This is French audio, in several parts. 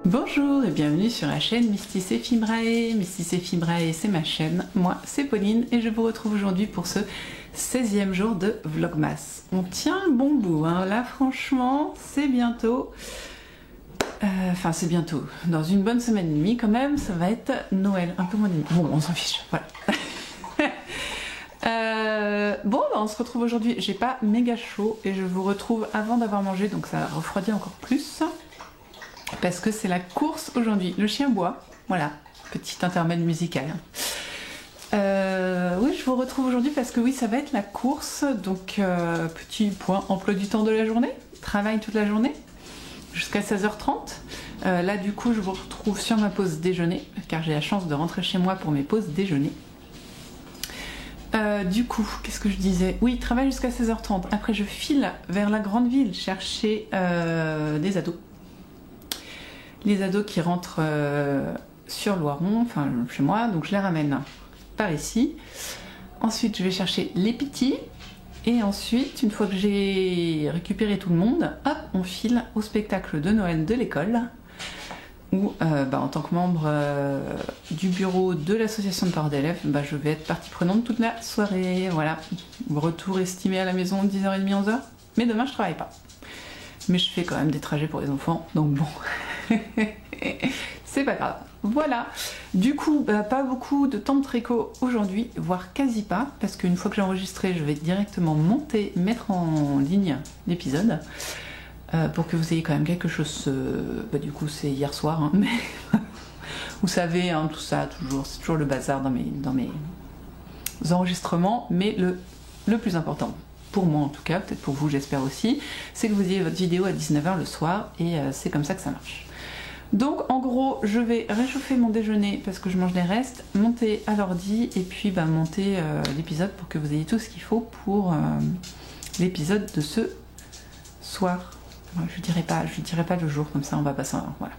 Bonjour et bienvenue sur la chaîne Mystis et Fibrae. Mystis et Fibrae, c'est ma chaîne. Moi, c'est Pauline et je vous retrouve aujourd'hui pour ce 16e jour de Vlogmas. On tient un bon bout, hein. Là franchement, c'est bientôt... Enfin, c'est bientôt. Dans une bonne semaine et demie quand même, ça va être Noël. Un peu moins d'ennemi. Bon, on s'en fiche, voilà. Bon, bah, on se retrouve aujourd'hui. J'ai pas méga chaud et je vous retrouve avant d'avoir mangé, donc ça refroidit encore plus. Parce que c'est la course aujourd'hui. Le chien boit, voilà, petit intermède musical. Oui, je vous retrouve aujourd'hui parce que oui, ça va être la course. Donc, petit point emploi du temps de la journée. Travail toute la journée jusqu'à 16h30. Là, du coup, je vous retrouve sur ma pause déjeuner car j'ai la chance de rentrer chez moi pour mes pauses déjeuner. Du coup, qu'est-ce que je disais? Oui, travail jusqu'à 16h30. Après, je file vers la grande ville chercher des ados. Les ados qui rentrent sur Loiron, enfin chez moi, donc je les ramène par ici. Ensuite, je vais chercher les petits. Et ensuite, une fois que j'ai récupéré tout le monde, hop, on file au spectacle de Noël de l'école. Où, en tant que membre du bureau de l'association de parents d'élèves, je vais être partie prenante toute la soirée. Voilà, retour estimé à la maison 10h30, 11h. Mais demain, je travaille pas. Mais je fais quand même des trajets pour les enfants, donc bon... c'est pas grave. Voilà. Du coup, pas beaucoup de temps de tricot aujourd'hui, voire quasi pas, parce qu'une fois que j'ai enregistré, je vais directement monter, mettre en ligne l'épisode, pour que vous ayez quand même quelque chose. Du coup, c'est hier soir, hein, mais vous savez, hein, tout ça, c'est toujours le bazar dans mes enregistrements, mais le plus important. Pour moi en tout cas, peut-être pour vous j'espère aussi, c'est que vous ayez votre vidéo à 19h le soir et c'est comme ça que ça marche. Donc en gros je vais réchauffer mon déjeuner parce que je mange les restes, monter à l'ordi et puis monter l'épisode pour que vous ayez tout ce qu'il faut pour l'épisode de ce soir. Je dirais pas le jour, comme ça on va passer voilà.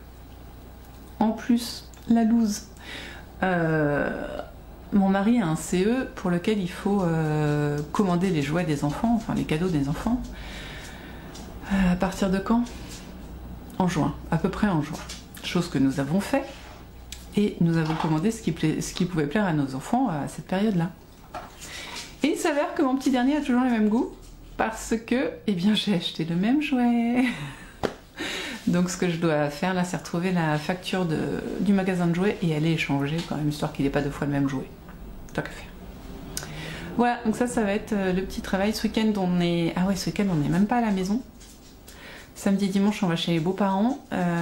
En plus, la loose. Mon mari a un CE pour lequel il faut commander les jouets des enfants, enfin les cadeaux des enfants. À partir de quand? En juin, à peu près en juin. Chose que nous avons fait. Et nous avons commandé ce qui pouvait plaire à nos enfants à cette période-là. Et il s'avère que mon petit dernier a toujours le même goût. Parce que, j'ai acheté le même jouet. Donc ce que je dois faire là, c'est retrouver la facture du magasin de jouets et aller échanger quand même, histoire qu'il n'ait pas deux fois le même jouet. Tant qu'à faire. Voilà, donc ça va être le petit travail. Ce week-end, ce week-end, on n'est même pas à la maison. Samedi et dimanche, on va chez les beaux-parents.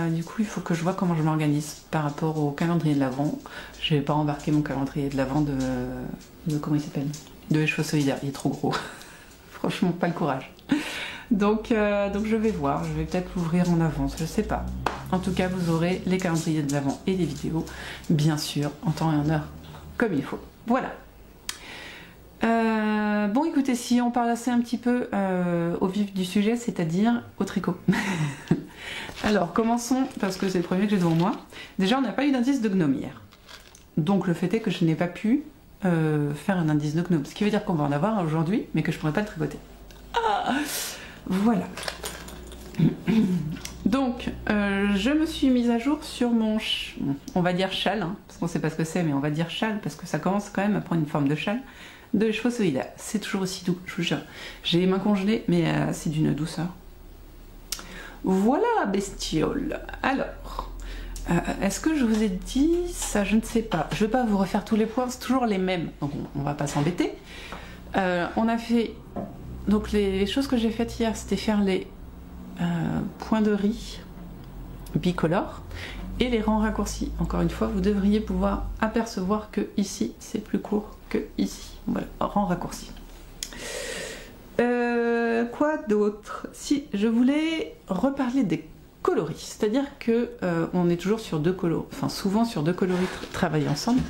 Du coup, il faut que je vois comment je m'organise par rapport au calendrier de l'Avent. Je vais pas embarquer mon calendrier de l'Avent de comment il s'appelle? De Les Chevaux Solidaires, il est trop gros. Franchement, pas le courage. Donc je vais voir, je vais peut-être l'ouvrir en avance, je sais pas. En tout cas, vous aurez les calendriers de l'Avent et des vidéos, bien sûr, en temps et en heure, comme il faut. Voilà. Bon, écoutez, si on parle assez un petit peu au vif du sujet, c'est-à-dire au tricot. Alors, commençons, parce que c'est le premier que j'ai devant moi. Déjà, on n'a pas eu d'indice de gnome hier. Donc, le fait est que je n'ai pas pu faire un indice de gnome. Ce qui veut dire qu'on va en avoir aujourd'hui, mais que je ne pourrai pas le tricoter. Ah, voilà. Donc, je me suis mise à jour sur mon, on va dire châle, hein, parce qu'on ne sait pas ce que c'est, mais on va dire châle, parce que ça commence quand même à prendre une forme de châle, de Les Chevaux Solidaires. C'est toujours aussi doux, je vous jure. J'ai les mains congelées, mais c'est d'une douceur. Voilà, bestiole. Alors, est-ce que je vous ai dit ça? Je ne sais pas. Je ne vais pas vous refaire tous les points, c'est toujours les mêmes, donc on ne va pas s'embêter. On a fait... Donc les choses que j'ai faites hier, c'était faire les points de riz bicolores et les rangs raccourcis. Encore une fois, vous devriez pouvoir apercevoir que ici, c'est plus court que ici. Voilà, rangs raccourcis. Quoi d'autre? Si, je voulais reparler des coloris. C'est-à-dire que on est toujours sur deux coloris, enfin souvent sur deux coloris travaillent ensemble.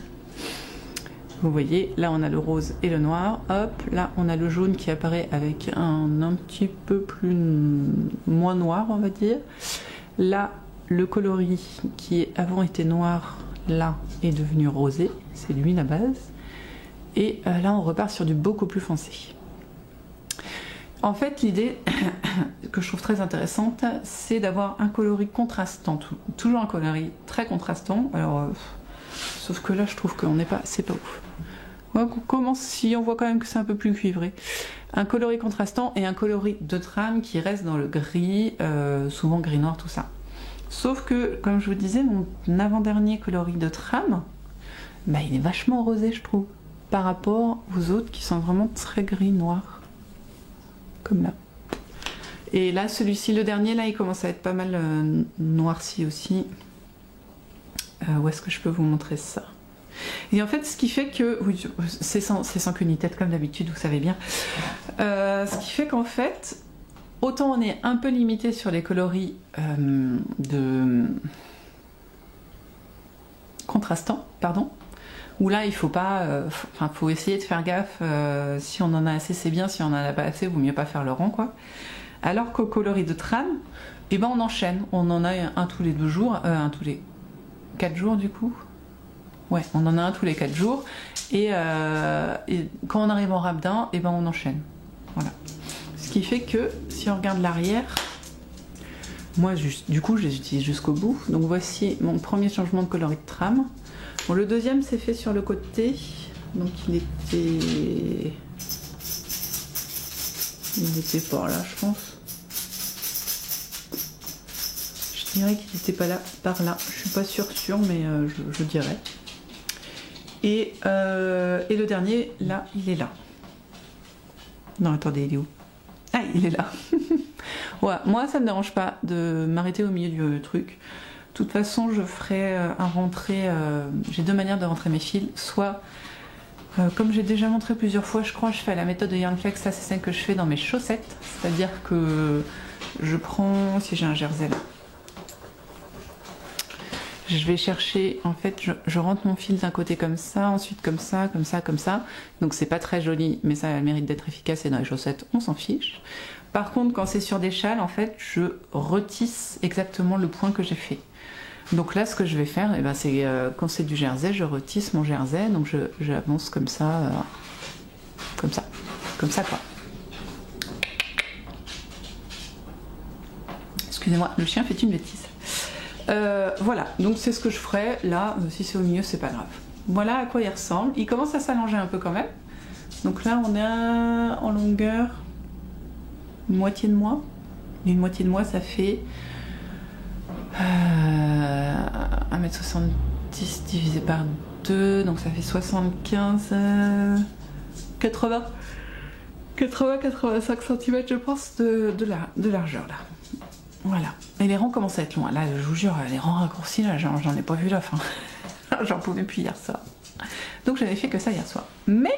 Vous voyez, là on a le rose et le noir, hop, là on a le jaune qui apparaît avec un petit peu plus moins noir, on va dire. Là, le coloris qui avant était noir, là est devenu rosé, c'est lui la base. Et là on repart sur du beaucoup plus foncé. En fait, l'idée que je trouve très intéressante, c'est d'avoir un coloris contrastant, toujours un coloris très contrastant. Alors, sauf que là, je trouve qu'on n'est pas, c'est pas ouf. On commence, si on voit quand même que c'est un peu plus cuivré. Un coloris contrastant et un coloris de trame qui reste dans le gris, souvent gris noir, tout ça. Sauf que, comme je vous disais, mon avant-dernier coloris de trame, bah, il est vachement rosé, je trouve, par rapport aux autres qui sont vraiment très gris noir. Comme là. Et là, celui-ci, le dernier, là, il commence à être pas mal noirci aussi. Où est-ce que je peux vous montrer ça? Et en fait, ce qui fait que... Oui, c'est sans queue ni tête, comme d'habitude, vous savez bien. Ce qui fait qu'en fait, autant on est un peu limité sur les coloris contrastants, pardon, où là, il faut pas... faut essayer de faire gaffe. Si on en a assez, c'est bien. Si on en a pas assez, vaut mieux pas faire le rang, quoi. Alors qu'au coloris de trame, eh ben, on enchaîne. On en a un tous les 2 jours, un tous les 4 jours, du coup. Ouais, on en a un tous les 4 jours. Et quand on arrive en rabedin, eh ben, on enchaîne. Voilà. Ce qui fait que, si on regarde l'arrière, moi, du coup, je les utilise jusqu'au bout. Donc, voici mon premier changement de coloris de trame. Bon, le deuxième s'est fait sur le côté. Donc, il était par là, je pense. Je dirais qu'il était pas là, par là. Je suis pas sûre, mais je dirais. Et le dernier, là, il est là. Non, attendez, il est où? Ah, il est là. Ouais, moi, ça ne me dérange pas de m'arrêter au milieu du truc. De toute façon, je ferai un rentré. J'ai 2 manières de rentrer mes fils. Soit, comme j'ai déjà montré plusieurs fois, je crois, je fais la méthode de Yarnflex. Ça, c'est celle que je fais dans mes chaussettes. C'est-à-dire que je prends, si j'ai un jersey là, je vais chercher, en fait, je rentre mon fil d'un côté comme ça, ensuite comme ça, comme ça, comme ça. Donc c'est pas très joli, mais ça a le mérite d'être efficace et dans les chaussettes, on s'en fiche. Par contre, quand c'est sur des châles, en fait, je retisse exactement le point que j'ai fait. Donc là, ce que je vais faire, eh ben, c'est quand c'est du jersey, je retisse mon jersey, donc j'avance comme ça, comme ça quoi. Excusez-moi, le chien fait une bêtise. Voilà, donc c'est ce que je ferai. Là, si c'est au milieu, c'est pas grave. Voilà à quoi il ressemble. Il commence à s'allonger un peu quand même. Donc là, on est en longueur une moitié de moi. Une moitié de moi, ça fait 1m70 divisé par 2, donc ça fait 75, 80-85 cm, je pense, de largeur là. Voilà. Et les rangs commencent à être loin. Là, je vous jure, les rangs raccourcis, là, j'en ai pas vu la fin. J'en pouvais plus hier soir. Donc j'avais fait que ça hier soir. Mais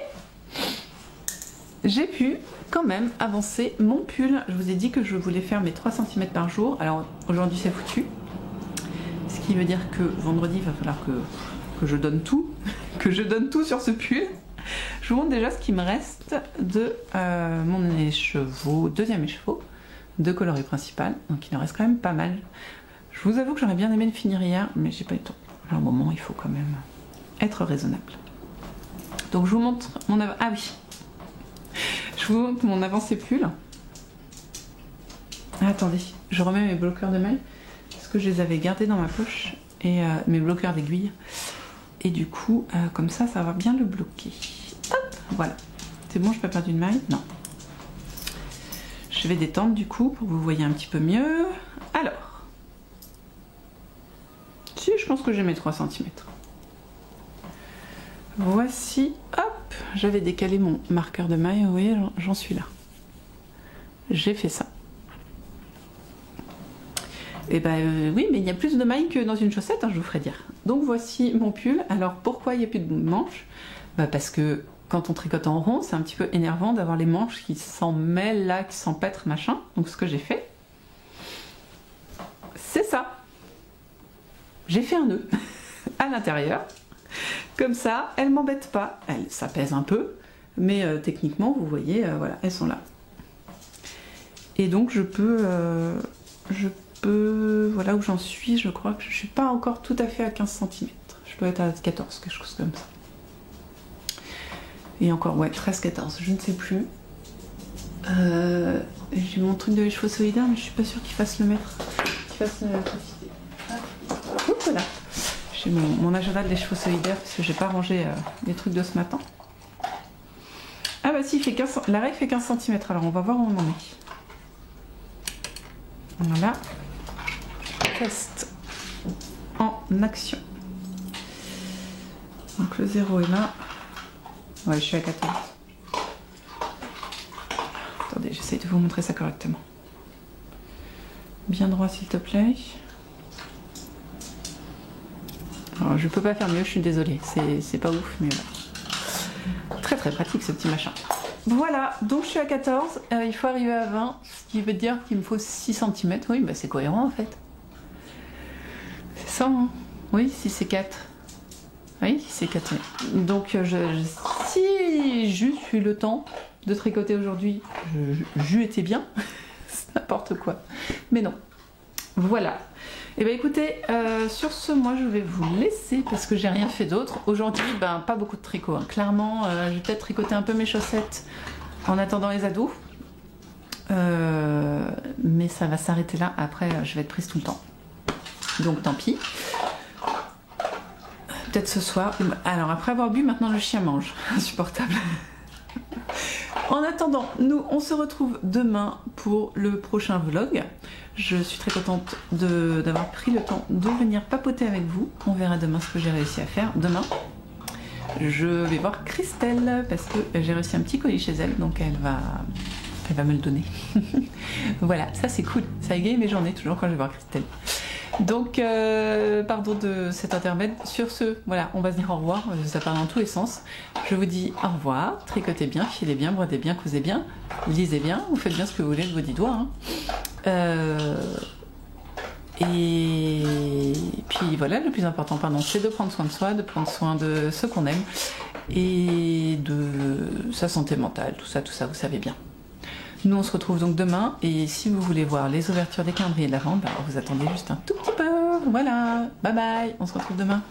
j'ai pu quand même avancer mon pull. Je vous ai dit que je voulais faire mes 3 cm par jour. Alors aujourd'hui c'est foutu. Ce qui veut dire que vendredi, il va falloir que je donne tout. Que je donne tout sur ce pull. Je vous montre déjà ce qui me reste de mon écheveau, deuxième écheveau de coloris principal. Donc il en reste quand même pas mal. Je vous avoue que j'aurais bien aimé le finir hier, mais j'ai pas eu le temps. À un moment, il faut quand même être raisonnable. Donc je vous montre mon ah oui. Je vous montre mon avancé pull. Ah, attendez, je remets mes bloqueurs de mailles parce que je les avais gardés dans ma poche et mes bloqueurs d'aiguille. Et du coup, comme ça va bien le bloquer. Hop, voilà. C'est bon, je peux perdre une maille? Non. Je vais détendre du coup pour que vous voyez un petit peu mieux. Alors, si je pense que j'ai mes 3 cm. Voici, hop, j'avais décalé mon marqueur de maille, vous voyez, j'en suis là. J'ai fait ça. Et ben oui, mais il y a plus de mailles que dans une chaussette, hein, je vous ferai dire. Donc voici mon pull. Alors pourquoi il n'y a plus de manches? Parce que quand on tricote en rond, c'est un petit peu énervant d'avoir les manches qui s'en mêlent là, qui s'empêtrent, machin. Donc ce que j'ai fait, c'est ça. J'ai fait un nœud à l'intérieur. Comme ça, elles m'embêtent pas. Ça pèse un peu, mais techniquement, vous voyez, voilà, elles sont là. Et donc je peux, voilà où j'en suis, je crois que je suis pas encore tout à fait à 15 cm. Je dois être à 14, quelque chose comme ça. Et encore, ouais, 13-14, je ne sais plus. J'ai mon truc de les chevaux solidaires, mais je suis pas sûre qu'il fasse le mettre. Qu'il fasse préciser. Voilà. J'ai mon agenda des chevaux solidaires parce que j'ai pas rangé les trucs de ce matin. Ah bah si, il fait 15, la règle fait 15 cm, alors on va voir où on en est. Voilà. Test en action. Donc le 0 est là. Ouais, je suis à 14. Attendez, j'essaie de vous montrer ça correctement. Bien droit s'il te plaît. Alors, je peux pas faire mieux, je suis désolée. C'est pas ouf, mais voilà. Très très pratique ce petit machin. Voilà, donc je suis à 14. Il faut arriver à 20, ce qui veut dire qu'il me faut 6 cm. Oui, bah c'est cohérent en fait. C'est ça, hein. Oui, si c'est 4. Oui, c'est 4. Donc si juste eu le temps de tricoter aujourd'hui, j'eus été bien. C'est n'importe quoi. Mais non. Voilà. Et bien écoutez, sur ce, moi je vais vous laisser parce que j'ai rien fait d'autre. Aujourd'hui, ben pas beaucoup de tricot. Hein. Clairement, je vais peut-être tricoter un peu mes chaussettes en attendant les ados. Mais ça va s'arrêter là. Après, je vais être prise tout le temps. Donc tant pis. Peut-être ce soir. Alors après avoir bu, maintenant le chien mange. Insupportable. En attendant, nous on se retrouve demain pour le prochain vlog. Je suis très contente d'avoir pris le temps de venir papoter avec vous. On verra demain ce que j'ai réussi à faire. Demain, je vais voir Christelle parce que j'ai reçu un petit colis chez elle, donc elle va me le donner. Voilà, ça c'est cool. Ça égaye mes journées toujours quand je vais voir Christelle. Donc, pardon de cet intermède. Sur ce, voilà, on va se dire au revoir. Ça part dans tous les sens. Je vous dis au revoir. Tricotez bien, filez bien, brodez bien, cousez bien, lisez bien. Vous faites bien ce que vous voulez de vos 10 doigts. Hein. Et puis voilà, le plus important, pardon, c'est de prendre soin de soi, de prendre soin de ceux qu'on aime et de sa santé mentale. Tout ça, vous savez bien. Nous, on se retrouve donc demain. Et si vous voulez voir les ouvertures des calendriers de l'Avent, bah, vous attendez juste un tout petit peu. Voilà. Bye bye. On se retrouve demain.